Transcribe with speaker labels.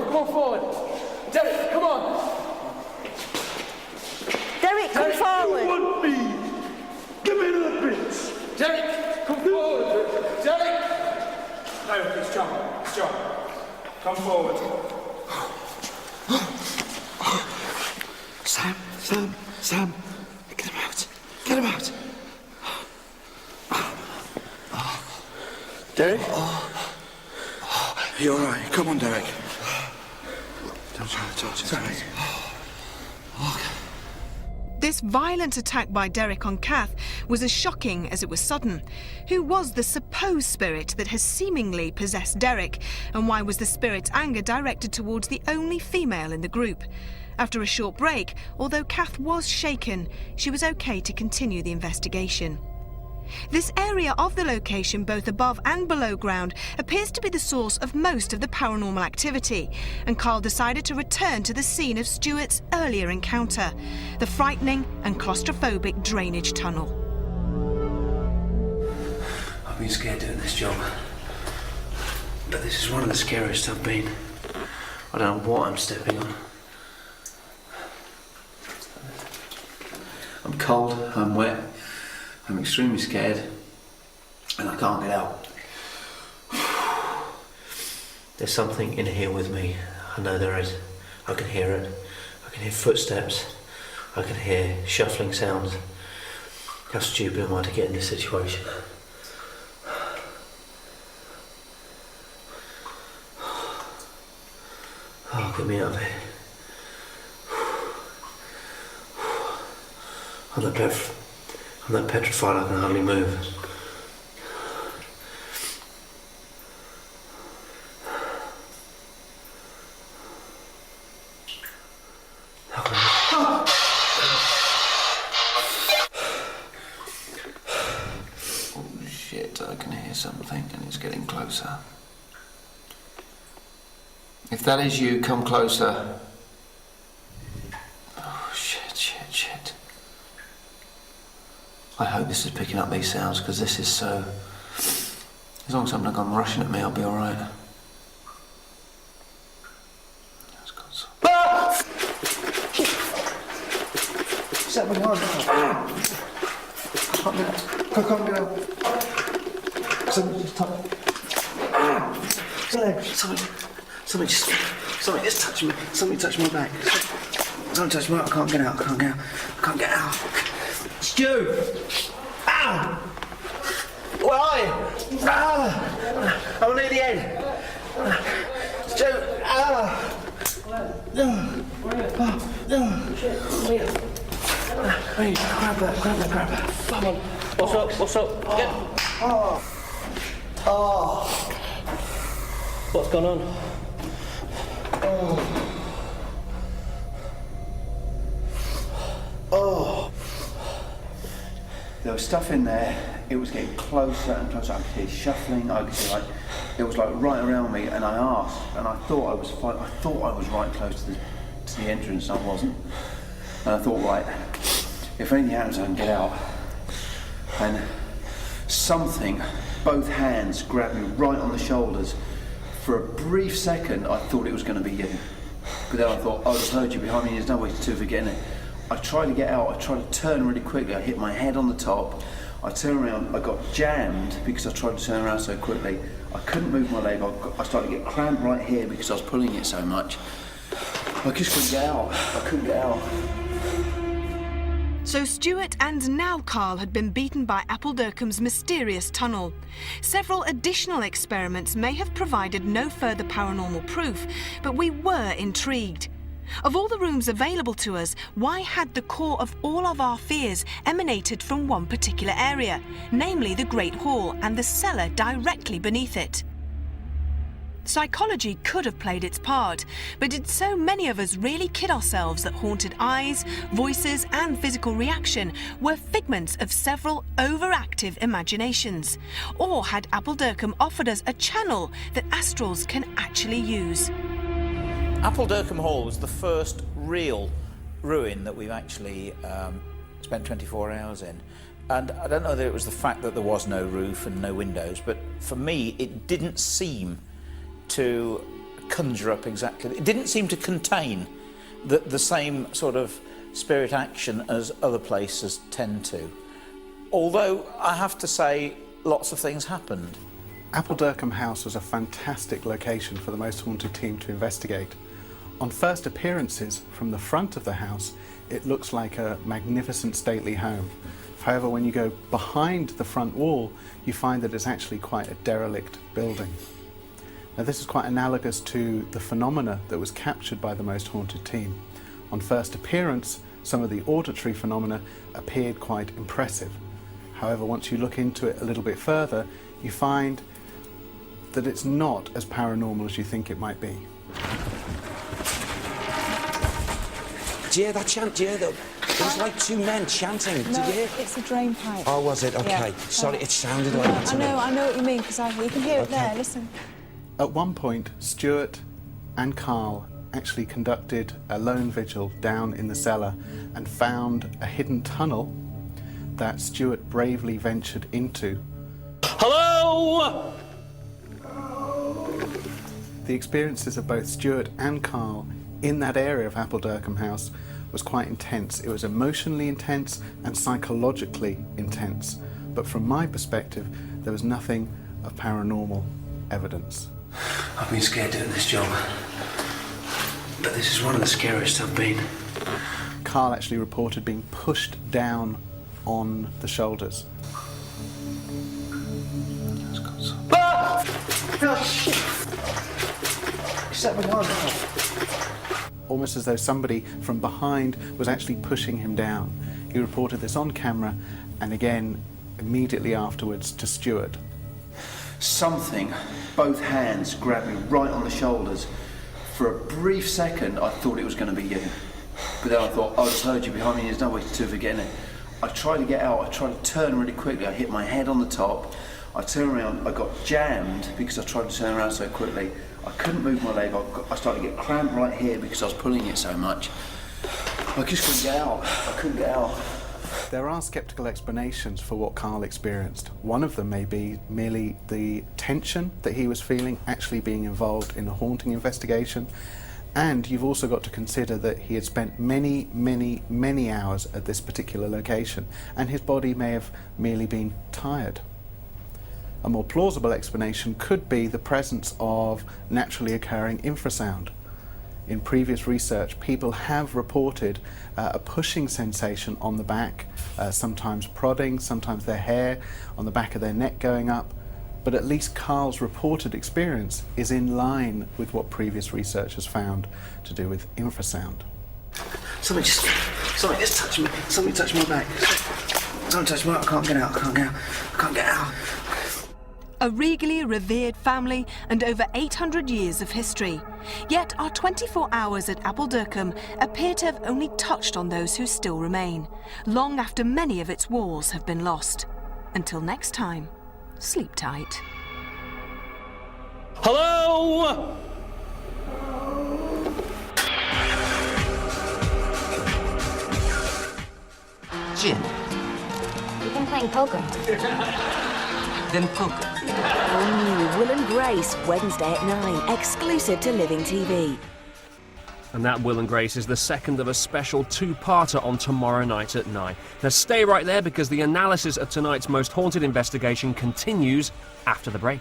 Speaker 1: come on forward. Derek, come on.
Speaker 2: Derek, come forward.
Speaker 3: You want me? Give me the bits.
Speaker 1: Derek, come forward. Derek.
Speaker 4: No, it's John. It's John. Come forward.
Speaker 3: Sam. Get him out. Get him out. Derek? You all right? Come on, Derek. Don't touch it.
Speaker 5: This violent attack by Derek on Kath was as shocking as it was sudden. Who was the supposed spirit that has seemingly possessed Derek? And why was the spirit's anger directed towards the only female in the group? After a short break, although Kath was shaken, she was okay to continue the investigation. This area of the location, both above and below ground, appears to be the source of most of the paranormal activity, and Carl decided to return to the scene of Stuart's earlier encounter, the frightening and claustrophobic drainage tunnel.
Speaker 6: I've been scared doing this job, but this is one of the scariest I've been. I don't know what I'm stepping on. I'm cold, I'm wet, I'm extremely scared, and I can't get out. There's something in here with me. I know there is. I can hear it. I can hear footsteps. I can hear shuffling sounds. How stupid am I to get in this situation? Oh, get me out of here. I'm that petrified I can hardly move. Oh shit, I can hear something and it's getting closer. If that is you, come closer. Oh shit. I hope this is picking up these sounds, because this is so... As long as I'm not gone rushing at me, I'll be alright.
Speaker 3: Is that my hand? I can't get out. Something just touched me. Something touched my back. Something touched my back. I can't get out. I can't get out. Stu! Ow! Where are you? I'm near the end. Stu! Hey, grab that.
Speaker 6: Come on. What's up? Get. What's going on?
Speaker 3: There was stuff in there. It was getting closer and closer. I could hear shuffling. I could see it was right around me. And I asked, and I thought I was fine. I thought I was right close to the entrance. And I wasn't. And I thought, right, if anything happens, I can get out. And something, both hands grabbed me right on the shoulders. For a brief second, I thought it was going to be you. But then I thought, I just heard you behind me. There's no way to forget it. I tried to get out, I tried to turn really quickly, I hit my head on the top, I turned around, I got jammed because I tried to turn around so quickly. I couldn't move my leg, I started to get cramped right here because I was pulling it so much. I just couldn't get out, I couldn't get out.
Speaker 5: So Stuart and now Carl had been beaten by Appuldurcombe's mysterious tunnel. Several additional experiments may have provided no further paranormal proof, but we were intrigued. Of all the rooms available to us, why had the core of all of our fears emanated from one particular area, namely the Great Hall and the cellar directly beneath it? Psychology could have played its part, but did so many of us really kid ourselves that haunted eyes, voices and physical reaction were figments of several overactive imaginations? Or had Appuldurcombe offered us a channel that astrals can actually use?
Speaker 4: Appuldurcombe Hall was the first real ruin that we've actually spent 24 hours in. And I don't know that it was the fact that there was no roof and no windows, but for me, it didn't seem to conjure up exactly. It didn't seem to contain the same sort of spirit action as other places tend to. Although, I have to say, lots of things happened.
Speaker 7: Appuldurcombe House was a fantastic location for the Most Haunted team to investigate. On first appearances, from the front of the house, it looks like a magnificent stately home. However, when you go behind the front wall, you find that it's actually quite a derelict building. Now, this is quite analogous to the phenomena that was captured by the Most Haunted team. On first appearance, some of the auditory phenomena appeared quite impressive. However, once you look into it a little bit further, you find that it's not as paranormal as you think it might be.
Speaker 8: Do you hear that chant? Do you hear that? It was like two men chanting.
Speaker 2: No,
Speaker 8: Did you hear?
Speaker 2: it's a drain pipe.
Speaker 8: Oh, was it? Okay.
Speaker 2: Yeah.
Speaker 8: Sorry, it sounded like that to me.
Speaker 2: I know what you mean, because you can hear it there, listen.
Speaker 7: At one point, Stuart and Carl actually conducted a lone vigil down in the cellar and found a hidden tunnel that Stuart bravely ventured into.
Speaker 8: Hello!
Speaker 7: The experiences of both Stuart and Carl in that area of Appuldurcombe House was quite intense. It was emotionally intense and psychologically intense. But from my perspective, there was nothing of paranormal evidence.
Speaker 3: I've been scared doing this job, but this is one of the scariest I've been.
Speaker 7: Carl actually reported being pushed down on the shoulders. Almost as though somebody from behind was actually pushing him down. He reported this on camera and again immediately afterwards to Stuart.
Speaker 3: Something, both hands, grabbed me right on the shoulders. For a brief second, I thought it was going to be you. But then I thought, I just heard you behind me, there's no way to forget it. I tried to get out, I tried to turn really quickly, I hit my head on the top. I turned around, I got jammed because I tried to turn around so quickly. I couldn't move my leg, I started to get cramped right here because I was pulling it so much. I just couldn't get out, I couldn't get out.
Speaker 7: There are sceptical explanations for what Carl experienced. One of them may be merely the tension that he was feeling actually being involved in a haunting investigation. And you've also got to consider that he had spent many, many, many hours at this particular location, and his body may have merely been tired. A more plausible explanation could be the presence of naturally occurring infrasound. In previous research, people have reported a pushing sensation on the back, sometimes prodding, sometimes their hair on the back of their neck going up. But at least Carl's reported experience is in line with what previous research has found to do with infrasound.
Speaker 3: Something just touched me, something touched my back. Something touched my, I can't get out, I can't get out.
Speaker 5: A regally revered family and over 800 years of history. Yet our 24 hours at Appuldurcombe appear to have only touched on those who still remain, long after many of its walls have been lost. Until next time, sleep tight.
Speaker 8: Hello!
Speaker 9: Jim,
Speaker 10: You've been playing poker.
Speaker 9: then poker.
Speaker 2: All new Will and Grace, Wednesday at 9, exclusive to Living TV.
Speaker 11: And that, Will and Grace, is the second of a special two-parter on tomorrow night at 9. Now stay right there because the analysis of tonight's most haunted investigation continues after the break.